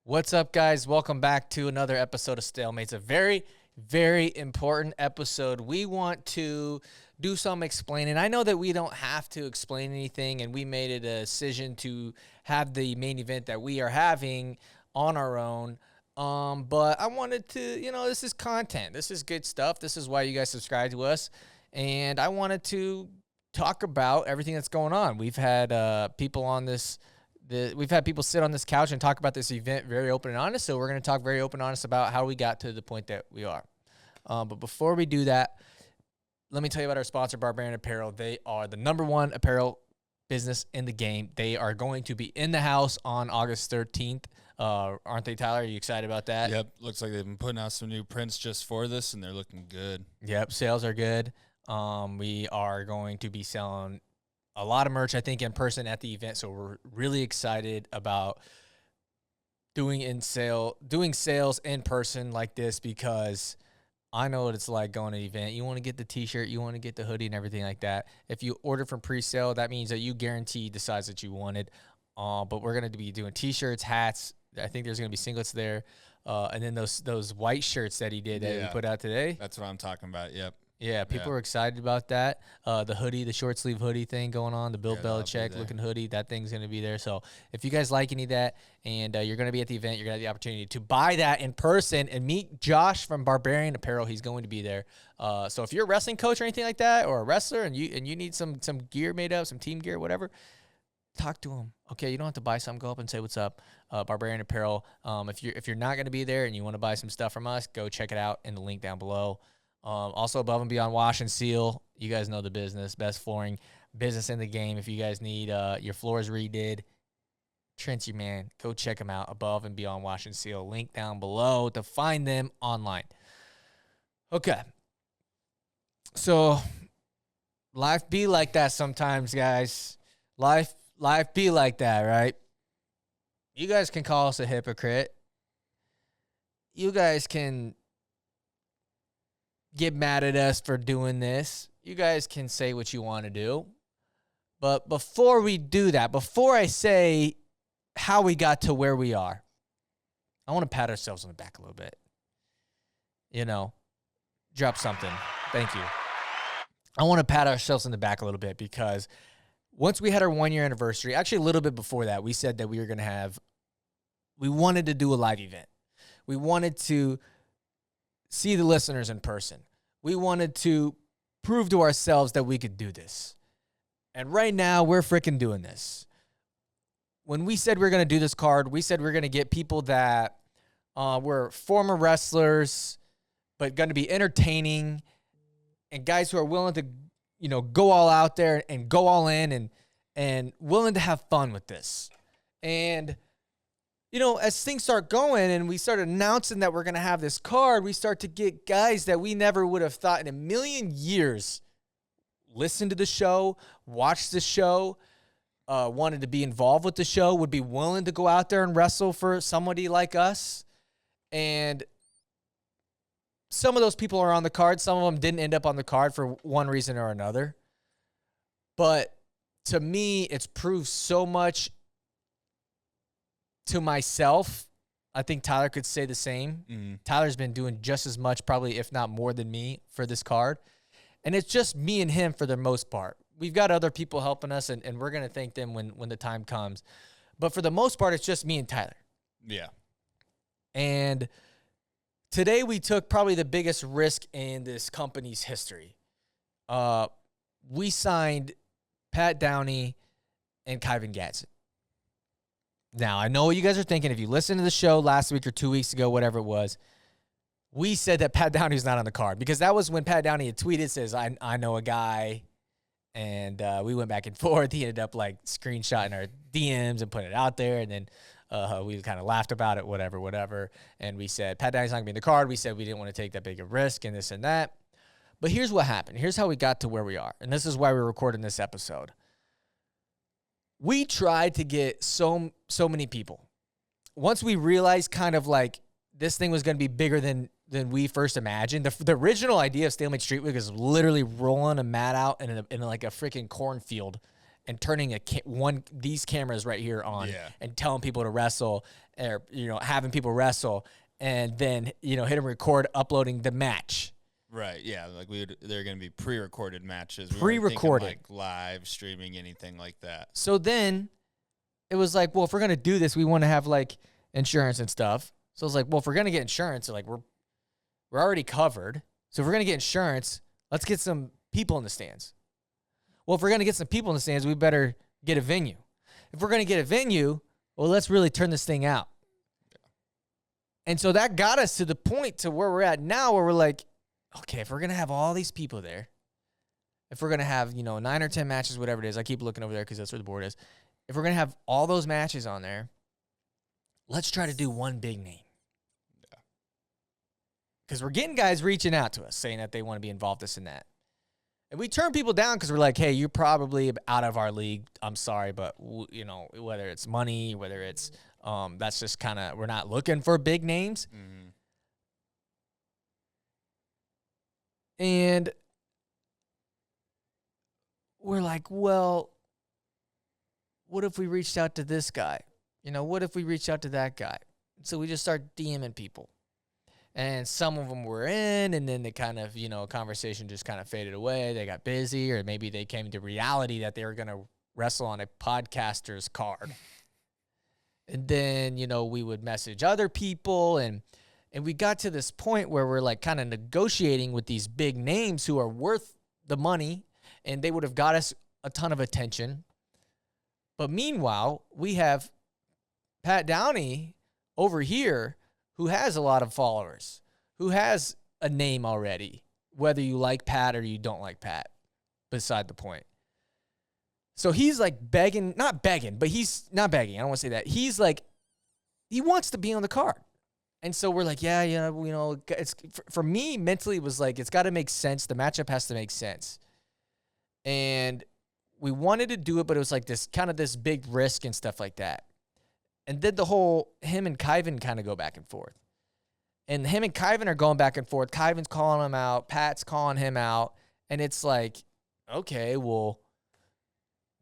What's up, guys? Welcome back to another episode of StaleMates. A very, very important episode. We want to do some explaining. I know that we don't have to explain anything, and we made a decision to have the main event that we are having on our own. But I wanted to, this is content. This is good stuff. This is why you guys subscribe to us. And I wanted to talk about everything that's going on. We've had people on this. We've had people sit on this couch and talk about this event very open and honest, so we're going to talk very open and honest about how we got to the point that we are. But before we do that, let me tell you about our sponsor, Barbarian Apparel. They are the #1 apparel business in the game. They are going to be in the house on August 13th. Aren't they, Tyler? Are you excited about that? Yep. Looks like they've been putting out some new prints just for this, and they're looking good. Yep. Sales are good. We are going to be selling a lot of merch, I think, in person at the event. So we're really excited about doing sales in person like this, because I know what it's like going to an event. You want to get the t-shirt, you want to get the hoodie and everything like that. If you order from pre-sale, that means that you guarantee the size that you wanted. But we're going to be doing t-shirts, hats. I think there's going to be singlets there. And then those white shirts that he did that he put out today. That's what I'm talking about. Yep. Yeah, people are excited about that. The hoodie, the short sleeve hoodie thing going on, the Bill Belichick looking hoodie, that thing's going to be there. So if you guys like any of that and you're going to be at the event, you're going to have the opportunity to buy that in person and meet Josh from Barbarian Apparel. He's going to be there. So if you're a wrestling coach or anything like that, or a wrestler, and you need some gear made up, some team gear, whatever, talk to him. Okay, you don't have to buy something. Go up and say what's up. Barbarian Apparel. If you're not going to be there and you want to buy some stuff from us, go check it out in the link down below. Also, Above and Beyond Wash and Seal. You guys know the business. Best flooring business in the game. If you guys need your floors redid, Trent's your man. Go check them out. Above and Beyond Wash and Seal. Link down below to find them online. Okay. So, life be like that sometimes, guys. Life be like that, right? You guys can call us a hypocrite. You guys can get mad at us for doing this. You guys can say what you want to do. But before we do that, before I say how we got to where we are, I want to pat ourselves on the back a little bit. Drop something. Thank you. I want to pat ourselves on the back a little bit, because once we had our 1-year anniversary, actually a little bit before that, we said that we wanted to do a live event. We wanted to see the listeners in person. We wanted to prove to ourselves that we could do this. And right now, we're freaking doing this. When we said we were going to do this card, we said we were going to get people that were former wrestlers, but going to be entertaining, and guys who are willing to, go all out there and go all in and willing to have fun with this. And as things start going and we start announcing that we're going to have this card, we start to get guys that we never would have thought in a million years listen to the show, watch the show, wanted to be involved with the show, would be willing to go out there and wrestle for somebody like us. And some of those people are on the card. Some of them didn't end up on the card for one reason or another. But to me, it's proved so much to myself. I think Tyler could say the same. Mm-hmm. Tyler's been doing just as much, probably if not more than me, for this card. And it's just me and him for the most part. We've got other people helping us, and we're going to thank them when the time comes. But for the most part, it's just me and Tyler. Yeah. And today we took probably the biggest risk in this company's history. We signed Pat Downey and Kyven Gadson. Now, I know what you guys are thinking. If you listened to the show last week or 2 weeks ago, whatever it was, we said that Pat Downey's not on the card, because that was when Pat Downey had tweeted, says, I know a guy, and we went back and forth. He ended up screenshotting our DMs and putting it out there, and then we kind of laughed about it, whatever, and we said, Pat Downey's not going to be in the card. We said we didn't want to take that big a risk and this and that. But here's what happened. Here's how we got to where we are, and this is why we're recording this episode. We tried to get so many people. Once we realized this thing was going to be bigger than we first imagined. The original idea of StaleMates Street Week is literally rolling a mat out in a freaking cornfield and turning these cameras right here on and telling people to wrestle, or having people wrestle, and then hit them record, uploading the match. Right, yeah, like they're going to be pre-recorded matches. Pre-recorded. We weren't thinking, like, live streaming, anything like that. So then it was like, well, if we're going to do this, we want to have like insurance and stuff. So it's like, well, if we're going to get insurance, like we're already covered. So if we're going to get insurance, let's get some people in the stands. Well, if we're going to get some people in the stands, we better get a venue. If we're going to get a venue, well, let's really turn this thing out. Yeah. And so that got us to the point to where we're at now, where we're like, okay, if we're going to have all these people there, if we're going to have, 9 or 10 matches, whatever it is, I keep looking over there because that's where the board is. If we're going to have all those matches on there, let's try to do one big name. Yeah. Because we're getting guys reaching out to us saying that they want to be involved, this and that. And we turn people down because we're like, hey, you're probably out of our league. I'm sorry, but, whether it's money, whether it's, that's just kind of, we're not looking for big names. Mm-hmm. And we're like, well, what if we reached out to this guy? What if we reached out to that guy? So we just start DMing people. And some of them were in, and then they kind of, conversation just kind of faded away. They got busy, or maybe they came to reality that they were going to wrestle on a podcaster's card. And then, we would message other people, and we got to this point where we're like kind of negotiating with these big names who are worth the money, and they would have got us a ton of attention. But meanwhile, we have Pat Downey over here who has a lot of followers, who has a name already, whether you like Pat or you don't like Pat, beside the point. So he's like begging, not begging, but he's not begging. I don't want to say that. He's like, he wants to be on the card. And so we're like, yeah, it's for me mentally, it was like, it's got to make sense. The matchup has to make sense. And we wanted to do it, but it was like this kind of this big risk and stuff like that. And then him and Kyven kind of go back and forth. And him and Kyven are going back and forth. Kyven's calling him out. Pat's calling him out. And it's like, okay, well,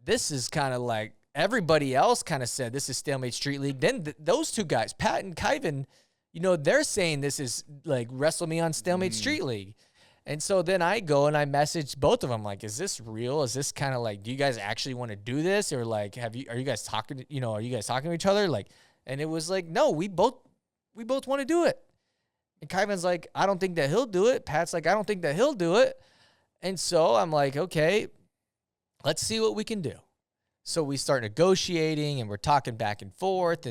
this is kind of like everybody else kind of said this is StaleMates Street League. Then those two guys, Pat and Kyven, they're saying this is like Wrestle Me on StaleMates Street League. And so then I go and I message both of them, like, is this real? Is this kind of like, do you guys actually want to do this? Or like, are you guys talking to each other? Like, and it was like, no, we both want to do it. And Kyven's like, I don't think that he'll do it. Pat's like, I don't think that he'll do it. And so I'm like, okay, let's see what we can do. So we start negotiating and we're talking back and forth,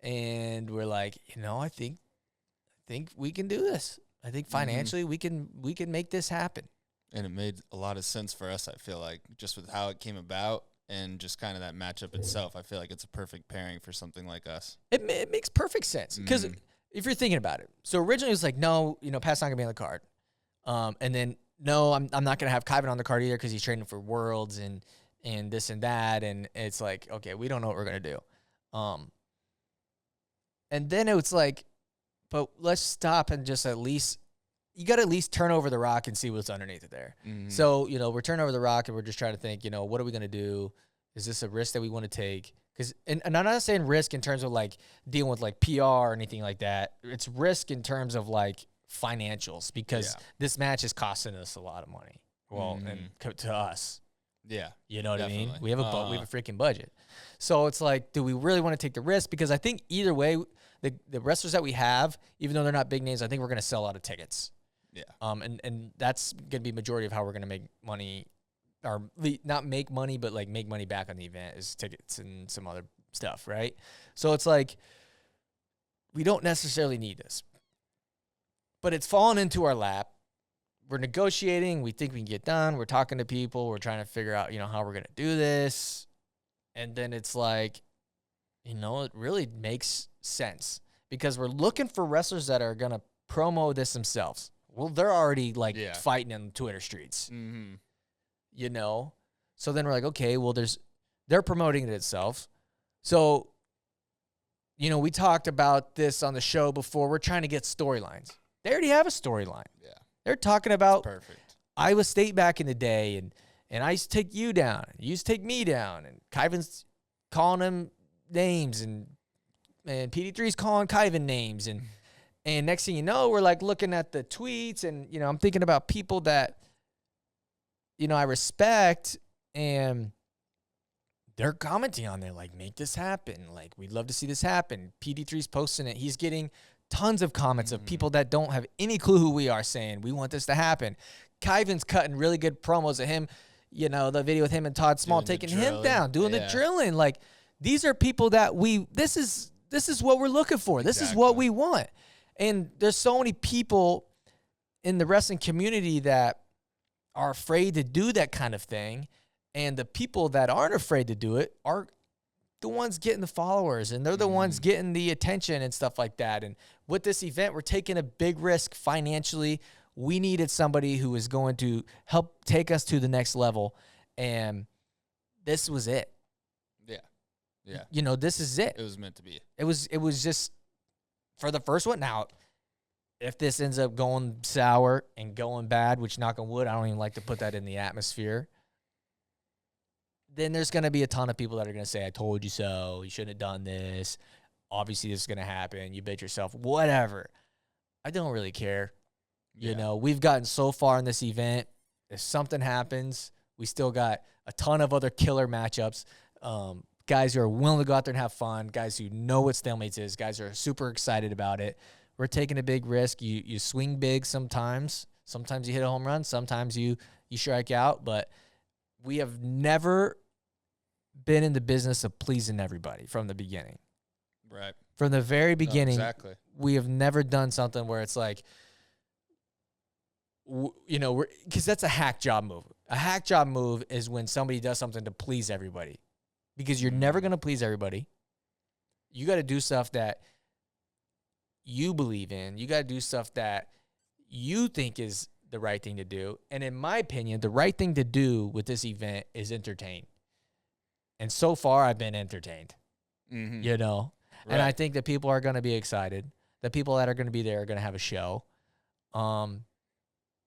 and we're like, I think we can do this. I think financially we can make this happen. And it made a lot of sense for us, I feel like, just with how it came about and just kind of that matchup itself. I feel like it's a perfect pairing for something like us. It makes perfect sense because if you're thinking about it. So originally it was like, no, Pat's not going to be on the card. And then, no, I'm not going to have Kyven on the card either because he's training for Worlds and this and that. And it's like, okay, we don't know what we're going to do. And then it was like, but let's stop and just you got to at least turn over the rock and see what's underneath it there. Mm-hmm. So, we're turning over the rock and we're just trying to think, what are we going to do? Is this a risk that we want to take? And I'm not saying risk in terms of like dealing with like PR or anything like that. It's risk in terms of like financials because this match is costing us a lot of money. Well, and to us. Yeah. You know what definitely. I mean? We have a freaking budget. So it's like, do we really want to take the risk? Because I think either way, the wrestlers that we have, even though they're not big names, I think we're going to sell a lot of tickets. Yeah. And that's going to be majority of how we're going to make money, or not make money, but like make money back on the event is tickets and some other stuff, right? So it's like, we don't necessarily need this, but it's fallen into our lap. We're negotiating. We think we can get done. We're talking to people. We're trying to figure out, how we're going to do this. And then it's like, it really makes sense because we're looking for wrestlers that are going to promo this themselves. Well, they're already like fighting in the Twitter streets, So then we're like, okay, well, they're promoting it itself. So, we talked about this on the show before. We're trying to get storylines. They already have a storyline. Yeah. They're talking about Iowa State back in the day and I used to take you down. You used to take me down. And Kyven's calling him names, and PD3's calling Kyven names. And next thing you know, we're like looking at the tweets, and, you know, I'm thinking about people that, you know, I respect, and they're commenting on there like, make this happen. Like, we'd love to see this happen. PD3's posting it. He's getting tons of comments of people that don't have any clue who we are saying, we want this to happen. Kyven's cutting really good promos of him, you know, the video with him and Todd Small taking him down, doing the drilling. Like, these are people that this is what we're looking for. This is what we want. And there's so many people in the wrestling community that are afraid to do that kind of thing. And the people that aren't afraid to do it are the ones getting the followers, and they're the ones getting the attention and stuff like that. And with this event, we're taking a big risk financially. We needed somebody who was going to help take us to the next level. And this was it. Yeah. Yeah. You know, this is it. It was meant to be. It was just for the first one. Now, if this ends up going sour and going bad, which, knock on wood, I don't even like to put that in the atmosphere, then there's going to be a ton of people that are going to say, I told you so. You shouldn't have done this. Obviously, this is going to happen. You bet yourself. Whatever. I don't really care. You know, we've gotten so far in this event. If something happens, we still got a ton of other killer matchups. Guys who are willing to go out there and have fun. Guys who know what StaleMates is. Guys who are super excited about it. We're taking a big risk. You swing big sometimes. Sometimes you hit a home run. Sometimes you strike out. But we have never been in the business of pleasing everybody from the beginning. Right. From the very beginning, exactly. We have never done something where it's like, you know, because that's a hack job move. A hack job move is when somebody does something to please everybody, because you're never going to please everybody. You got to do stuff that you believe in. You got to do stuff that you think is the right thing to do. And in my opinion, the right thing to do with this event is entertain. And so far, I've been entertained, you know, and I think that people are going to be excited. The people that are going to be there are going to have a show. The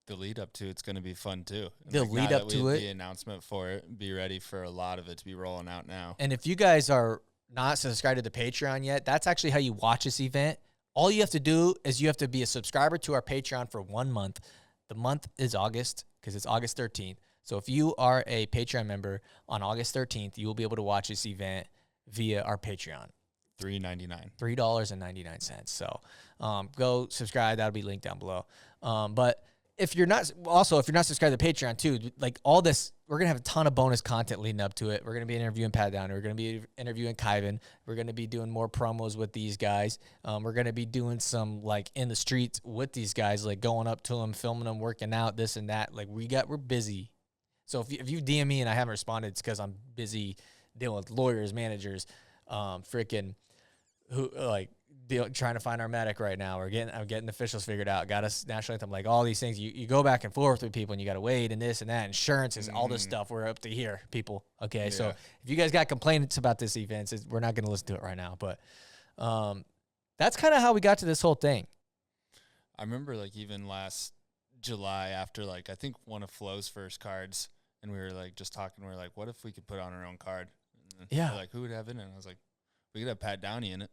lead up to it's going to be fun too. The lead up to it, the announcement for it, be ready for a lot of it to be rolling out now. And if you guys are not subscribed to the Patreon yet, that's actually how you watch this event. All you have to do is you have to be a subscriber to our Patreon for 1 month. The month is August, because it's August 13th. So if you are a Patreon member on August 13th, you will be able to watch this event via our Patreon. $3.99. $3.99. So go subscribe. That'll be linked down below. But if you're not subscribed to Patreon too, like all this, we're going to have a ton of bonus content leading up to it. We're going to be interviewing Pat Downey. We're going to be interviewing Kyven. We're going to be doing more promos with these guys. We're going to be doing some like in the streets with these guys, like going up to them, filming them, working out, this and that. Like we're busy. So if you DM me and I haven't responded, it's because I'm busy dealing with lawyers, managers, trying to find our medic right now. I'm getting the officials figured out. Got us national anthem, like all these things. You go back and forth with people, and you got to wait and this and that. Insurance is all this stuff. We're up to here, people. Okay, so if you guys got complaints about this event, we're not going to listen to it right now. But that's kind of how we got to this whole thing. I remember like even last July after like I think one of Flo's first cards, and we were like just talking. We were like, what if we could put on our own card? And like who would have it in it? And I was like, we could have Pat Downey in it.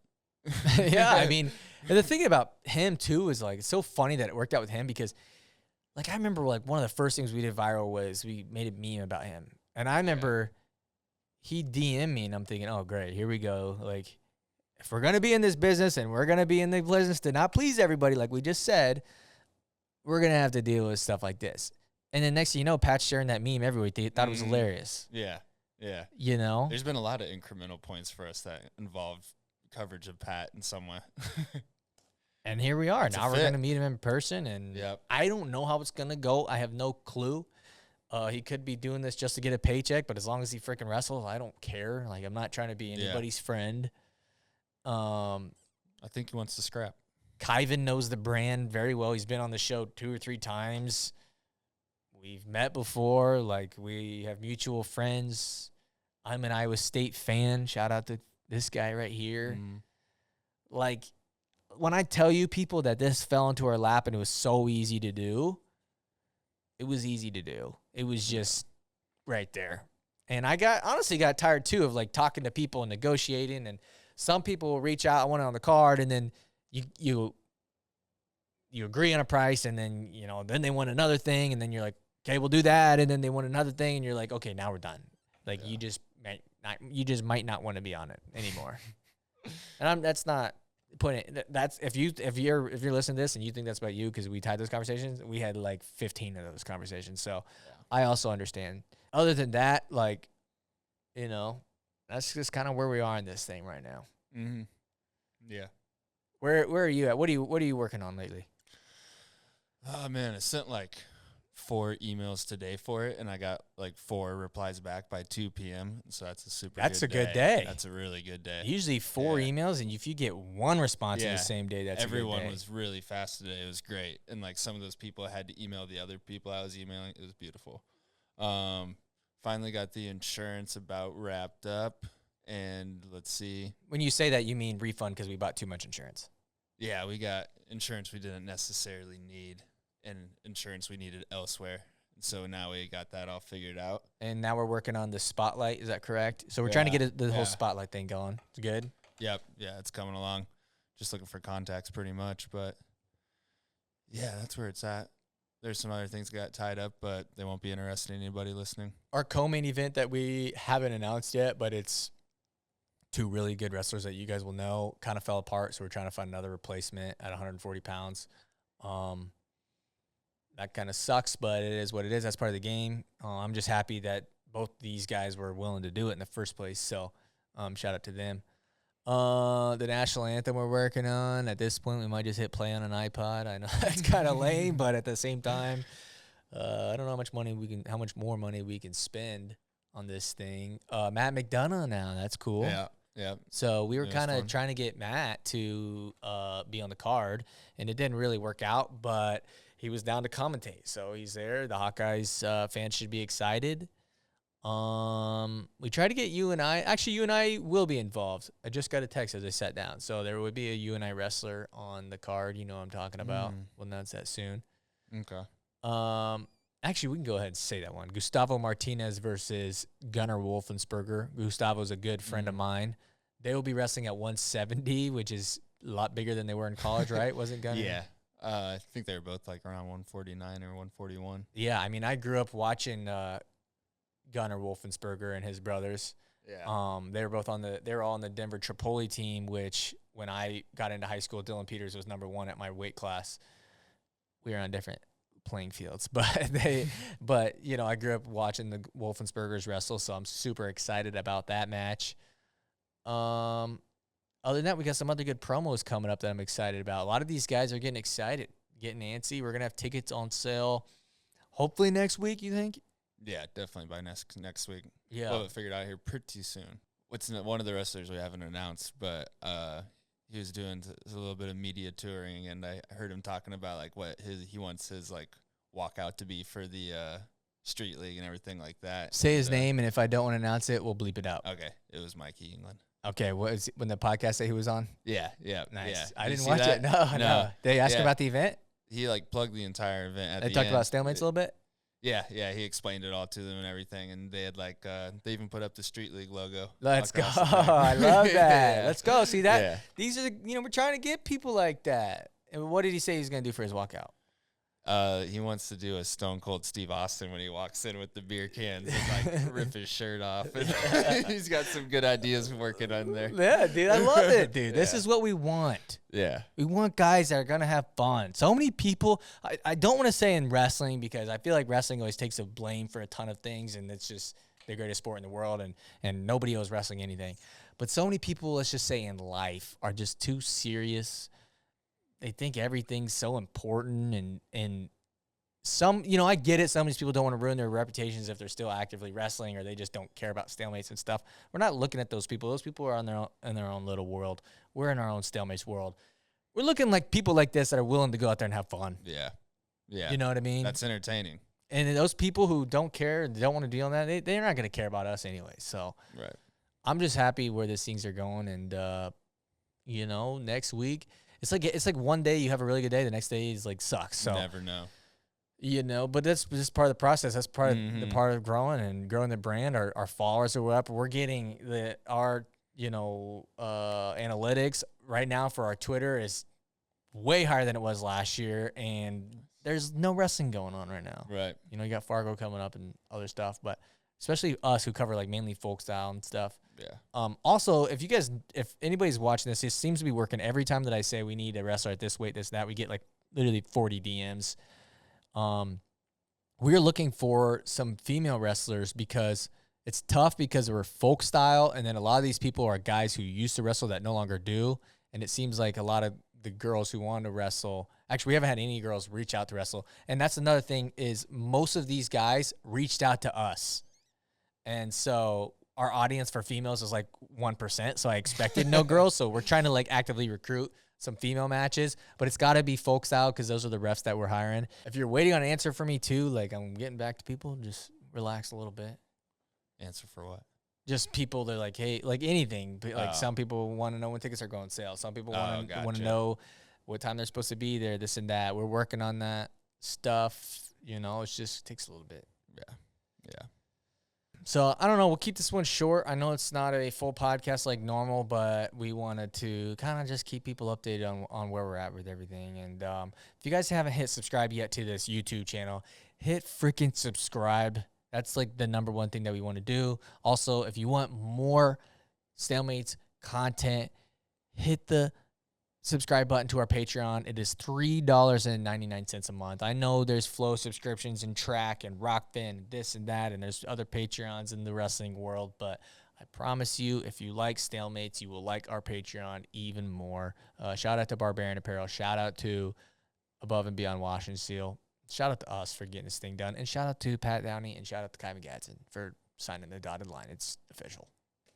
Yeah, I mean, and the thing about him too is like it's so funny that it worked out with him, because like I remember like one of the first things we did viral was we made a meme about him, and I remember he DM'd me, and I'm thinking, oh great, here we go. Like if we're gonna be in this business and we're gonna be in the business to not please everybody, like we just said, we're gonna have to deal with stuff like this. And then next thing you know, Pat's sharing that meme everywhere. They thought it was hilarious. Yeah, yeah. You know, there's been a lot of incremental points for us that involve coverage of Pat in some way. And here we are. Now we're going to meet him in person, and I don't know how it's going to go. I have no clue. He could be doing this just to get a paycheck, but as long as he freaking wrestles, I don't care. Like, I'm not trying to be anybody's friend. I think he wants to scrap. Kyven knows the brand very well. He's been on the show 2 or 3 times. We've met before. Like, we have mutual friends. I'm an Iowa State fan. Shout out to this guy right here. Like, when I tell you people that this fell into our lap and it was so easy to do, it was easy to do. It was just right there. And I honestly got tired too of like talking to people and negotiating. And some people will reach out, I want it on the card, and then you agree on a price, and then then they want another thing, and then you're like, okay, we'll do that, and then they want another thing, and you're like, okay, now we're done. Like you just might not want to be on it anymore. And that's not putting that's if you're listening to this and you think that's about you, because we had those conversations, we had like 15 of those conversations. So I also understand. Other than that, like, that's just kind of where we are in this thing right now. Mm-hmm. Yeah. Where are you at? What are you working on lately? Oh man, I sent like 4 emails today for it, and I got like 4 replies back by 2 p.m. So that's a good day. That's a really good day. Usually 4 emails, and if you get 1 response in the same day, that's everyone a good day. was really fast today. It was great, and like some of those people had to email the other people I was emailing. It was beautiful. Finally got the insurance about wrapped up, and let's see. When you say that, you mean refund because we bought too much insurance. Yeah, we got insurance we didn't necessarily need, and insurance we needed elsewhere. So now we got that all figured out. And now we're working on the spotlight. Is that correct? So we're trying to get the whole spotlight thing going. It's good? Yep. Yeah, it's coming along. Just looking for contacts pretty much. But, yeah, that's where it's at. There's some other things that got tied up, but they won't be interested in anybody listening. Our co-main event that we haven't announced yet, but it's 2 really good wrestlers that you guys will know, kind of fell apart. So we're trying to find another replacement at 140 pounds. That kind of sucks, but it is what it is. That's part of the game. I'm just happy that both these guys were willing to do it in the first place. So shout out to them. The national anthem we're working on. At this point, we might just hit play on an iPod. I know that's kind of lame, but at the same time, I don't know how much more money we can spend on this thing. Matt McDonough now. That's cool. Yeah. So we were kind of trying to get Matt to be on the card, and it didn't really work out, but he was down to commentate. So he's there. The Hawkeyes fans should be excited. We tried to get you and I will be involved. I just got a text as I sat down. So there would be a you and I wrestler on the card. You know what I'm talking about. We'll announce that soon. Okay. Actually, we can go ahead and say that one. Gustavo Martinez versus Gunnar Wolfensberger. Gustavo's a good friend of mine. They will be wrestling at 170, which is a lot bigger than they were in college, right? Wasn't Gunnar? Yeah. I think they were both like around 149 or 141. Yeah, I mean, I grew up watching Gunnar Wolfensberger and his brothers. Yeah. They were all on the Denver Tripoli team, which when I got into high school, Dylan Peters was number 1 at my weight class. We were on different playing fields, but I grew up watching the Wolfensbergers wrestle, so I'm super excited about that match. Other than that, we got some other good promos coming up that I'm excited about. A lot of these guys are getting excited, getting antsy. We're gonna have tickets on sale, hopefully next week. You think? Yeah, definitely by next week. Yeah, we'll have it figured out here pretty soon. One of the wrestlers we haven't announced, but he was doing a little bit of media touring, and I heard him talking about like what he wants his like walkout to be for the street league and everything like that. Say his name, and if I don't want to announce it, we'll bleep it out. Okay, it was Mikey England. Okay, what is when the podcast that he was on? Yeah, nice. Yeah. I didn't watch it. No. They asked him about the event. He like plugged the entire event. They talked about StaleMates a little bit. Yeah. He explained it all to them and everything, and they had like they even put up the Street League logo. Let's go! I love that. Let's go. See that? Yeah. These are we're trying to get people like that. And what did he say he's gonna do for his walkout? He wants to do a Stone Cold Steve Austin when he walks in with the beer cans and like rip his shirt off. He's got some good ideas working on there. Yeah, dude, I love it, dude. This is what we want. Yeah. We want guys that are going to have fun. So many people, I don't want to say in wrestling because I feel like wrestling always takes a blame for a ton of things, and it's just the greatest sport in the world, and nobody owes wrestling anything. But so many people, let's just say in life, are just too serious. They think everything's so important, and some, I get it. Some of these people don't want to ruin their reputations if they're still actively wrestling, or they just don't care about StaleMates and stuff. We're not looking at those people. Those people are in their own little world. We're in our own StaleMates world. We're looking like people like this that are willing to go out there and have fun. Yeah. You know what I mean? That's entertaining. And those people who don't care, don't want to deal in that, they're not going to care about us anyway. So right. I'm just happy where these things are going, and next week. It's like one day you have a really good day, the next day is like sucks. So you never know. You know, but that's just part of the process. That's part of the part of growing the brand. Our followers are up. We're getting our analytics right now for our Twitter is way higher than it was last year, and there's no wrestling going on right now. Right. You know, you got Fargo coming up and other stuff, but especially us who cover like mainly folk style and stuff. Yeah. Also, if anybody's watching this, it seems to be working every time that I say we need a wrestler at this weight, this, that, we get like literally 40 DMs. We're looking for some female wrestlers because it's tough because we're folk style, and then a lot of these people are guys who used to wrestle that no longer do, and it seems like a lot of the girls who want to wrestle, actually we haven't had any girls reach out to wrestle, and that's another thing is most of these guys reached out to us, and so our audience for females is like 1%, so I expected no girls, so we're trying to like actively recruit some female matches, but it's got to be folk style because those are the refs that we're hiring. If you're waiting on an answer for me too, like I'm getting back to people, just relax a little bit. Answer for what? Just people, they're like, hey, like anything. Like some people want to know when tickets are going on sale. Some people want to know what time they're supposed to be there, this and that. We're working on that stuff. You know, it just takes a little bit. Yeah. Yeah. So, I don't know. We'll keep this one short. I know it's not a full podcast like normal, but we wanted to kind of just keep people updated on where we're at with everything. And if you guys haven't hit subscribe yet to this YouTube channel, hit freaking subscribe. That's like the number one thing that we want to do. Also, if you want more StaleMates content, hit the subscribe button to our Patreon. It is $3.99 a month. I know there's Flow subscriptions and Track and Rockfin, this and that, and there's other Patreons in the wrestling world, but I promise you, if you like StaleMates, you will like our Patreon even more. Shout out to Barbarian Apparel. Shout out to Above and Beyond Wash and Seal. Shout out to us for getting this thing done, and shout out to Pat Downey, and shout out to Kyven Gadson for signing the dotted line. It's official.